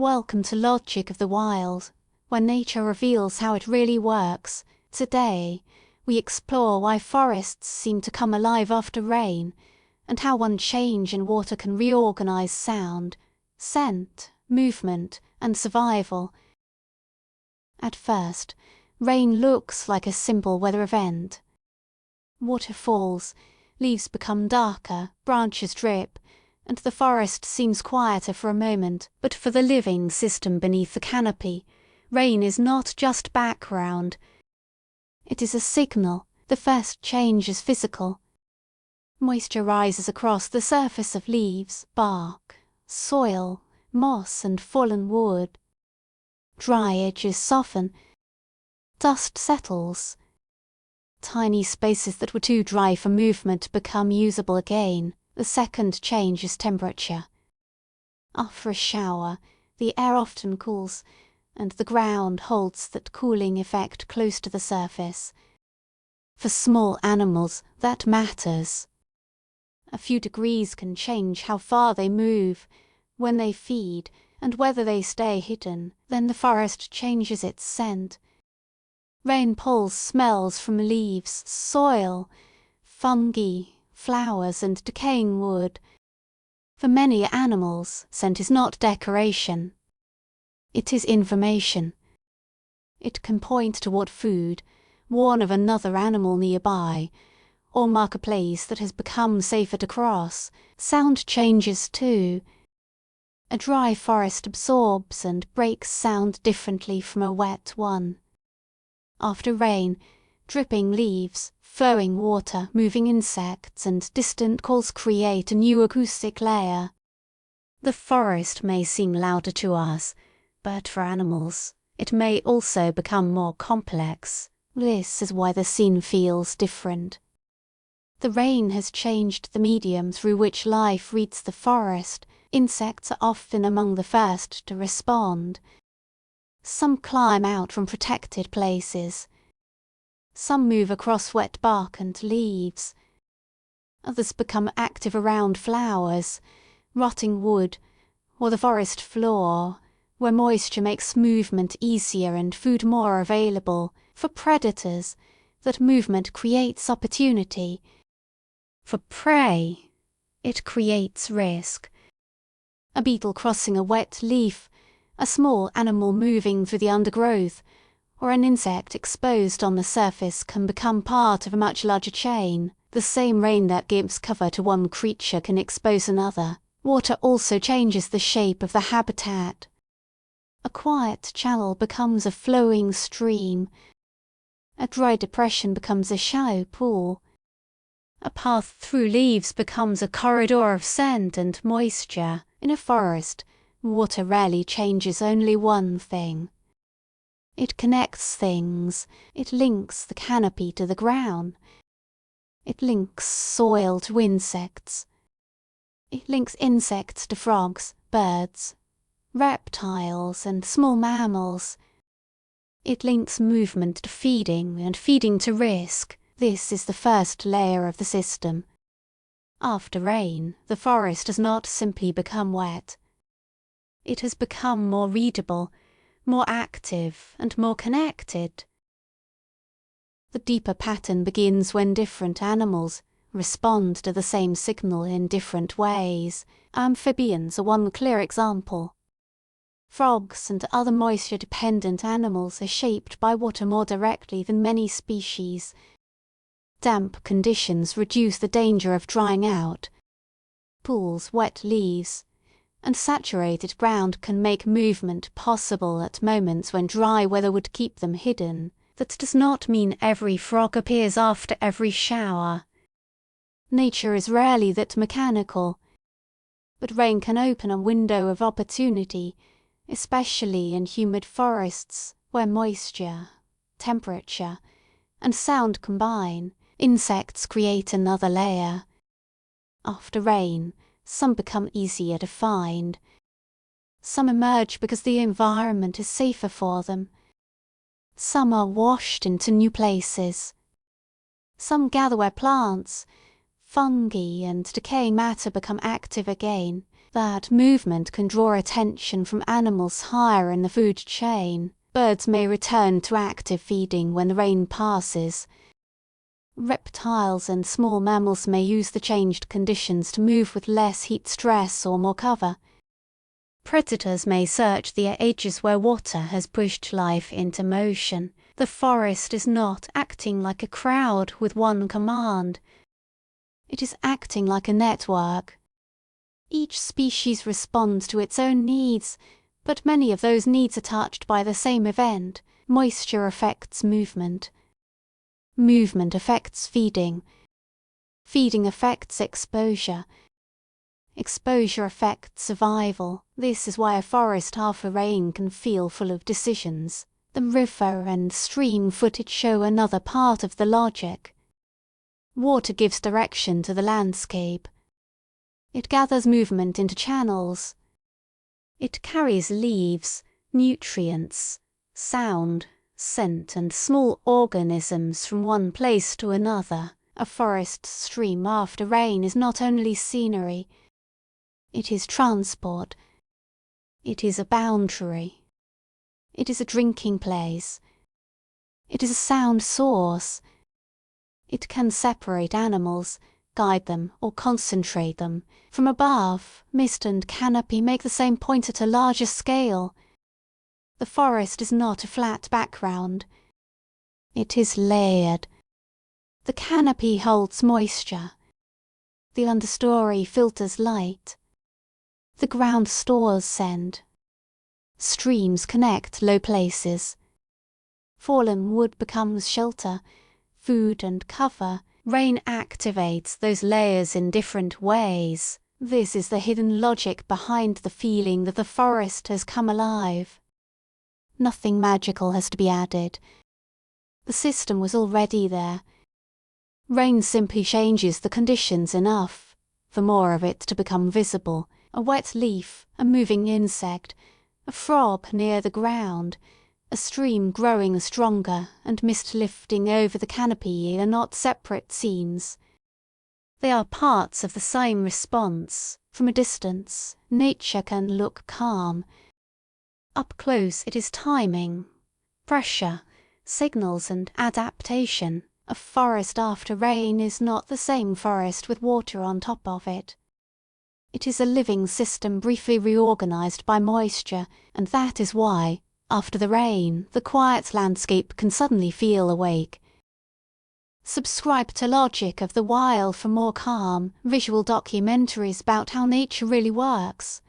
Welcome to Logic of the Wild, where nature reveals how it really works. Today, we explore why forests seem to come alive after rain, and how one change in water can reorganize sound, scent, movement, and survival. At first, rain looks like a simple weather event. Water falls, leaves become darker, branches drip, and the forest seems quieter for a moment. But for the living system beneath the canopy, rain is not just background. It is a signal. The first change is physical. Moisture rises across the surface of leaves, bark, soil, moss, and fallen wood. Dry edges soften. Dust settles. Tiny spaces that were too dry for movement become usable again. The second change is temperature. After a shower, the air often cools, and the ground holds that cooling effect close to the surface. For small animals, that matters. A few degrees can change how far they move, when they feed, and whether they stay hidden. Then the forest changes its scent. Rain pulls smells from leaves, soil, fungi, flowers, and decaying wood. For many animals, scent is not decoration. It is information. It can point toward food, warn of another animal nearby, or mark a place that has become safer to cross. Sound changes too. A dry forest absorbs and breaks sound differently from a wet one. After rain, dripping leaves, flowing water, moving insects, and distant calls create a new acoustic layer. The forest may seem louder to us, but for animals, it may also become more complex. This is why the scene feels different. The rain has changed the medium through which life reads the forest. Insects are often among the first to respond. Some climb out from protected places. Some move across wet bark and leaves. Others become active around flowers, rotting wood, or the forest floor, where moisture makes movement easier and food more available. For predators, that movement creates opportunity. For prey, it creates risk. A beetle crossing a wet leaf, a small animal moving through the undergrowth, or an insect exposed on the surface can become part of a much larger chain. The same rain that gives cover to one creature can expose another. Water also changes the shape of the habitat. A quiet channel becomes a flowing stream. A dry depression becomes a shallow pool. A path through leaves becomes a corridor of scent and moisture. In a forest, water rarely changes only one thing. It connects things. It links the canopy to the ground. It links soil to insects. It links insects to frogs, birds, reptiles, and small mammals. It links movement to feeding and feeding to risk. This is the first layer of the system. After rain, the forest has not simply become wet. It has become more readable, more active, and more connected. The deeper pattern begins when different animals respond to the same signal in different ways. Amphibians are one clear example. Frogs and other moisture-dependent animals are shaped by water more directly than many species. Damp conditions reduce the danger of drying out. Pools, wet leaves, and saturated ground can make movement possible at moments when dry weather would keep them hidden. That does not mean every frog appears after every shower. Nature is rarely that mechanical. But rain can open a window of opportunity, especially in humid forests where moisture, temperature, and sound combine. Insects create another layer. After rain, some become easier to find. Some emerge because the environment is safer for them. Some are washed into new places. Some gather where plants, fungi, and decaying matter become active again. That movement can draw attention from animals higher in the food chain. Birds may return to active feeding when the rain passes. Reptiles and small mammals may use the changed conditions to move with less heat stress or more cover. Predators may search the edges where water has pushed life into motion. The forest is not acting like a crowd with one command. It is acting like a network. Each species responds to its own needs, but many of those needs are touched by the same event. Moisture affects movement. Movement affects feeding. Feeding affects exposure. Exposure affects survival. This is why a forest after rain can feel full of decisions. The river and stream footage show another part of the logic. Water gives direction to the landscape. It gathers movement into channels. It carries leaves, nutrients, sound, scent and small organisms from one place to another. A forest stream after rain is not only scenery. It is transport. It is a boundary. It is a drinking place. It is a sound source. It can separate animals, guide them or concentrate them. From above, mist and canopy make the same point at a larger scale. The forest is not a flat background. It is layered. The canopy holds moisture. The understory filters light. The ground stores scent. Streams connect low places. Fallen wood becomes shelter, food and cover. Rain activates those layers in different ways. This is the hidden logic behind the feeling that the forest has come alive. Nothing magical has to be added. The system was already there. Rain simply changes the conditions enough for more of it to become visible. A wet leaf, a moving insect, a frog near the ground, a stream growing stronger and mist lifting over the canopy are not separate scenes. They are parts of the same response. From a distance, nature can look calm. Up close it is timing, pressure, signals and adaptation. A forest after rain is not the same forest with water on top of it. It is a living system briefly reorganized by moisture, and that is why, after the rain, the quiet landscape can suddenly feel awake. Subscribe to Logic of the Wild for more calm, visual documentaries about how nature really works.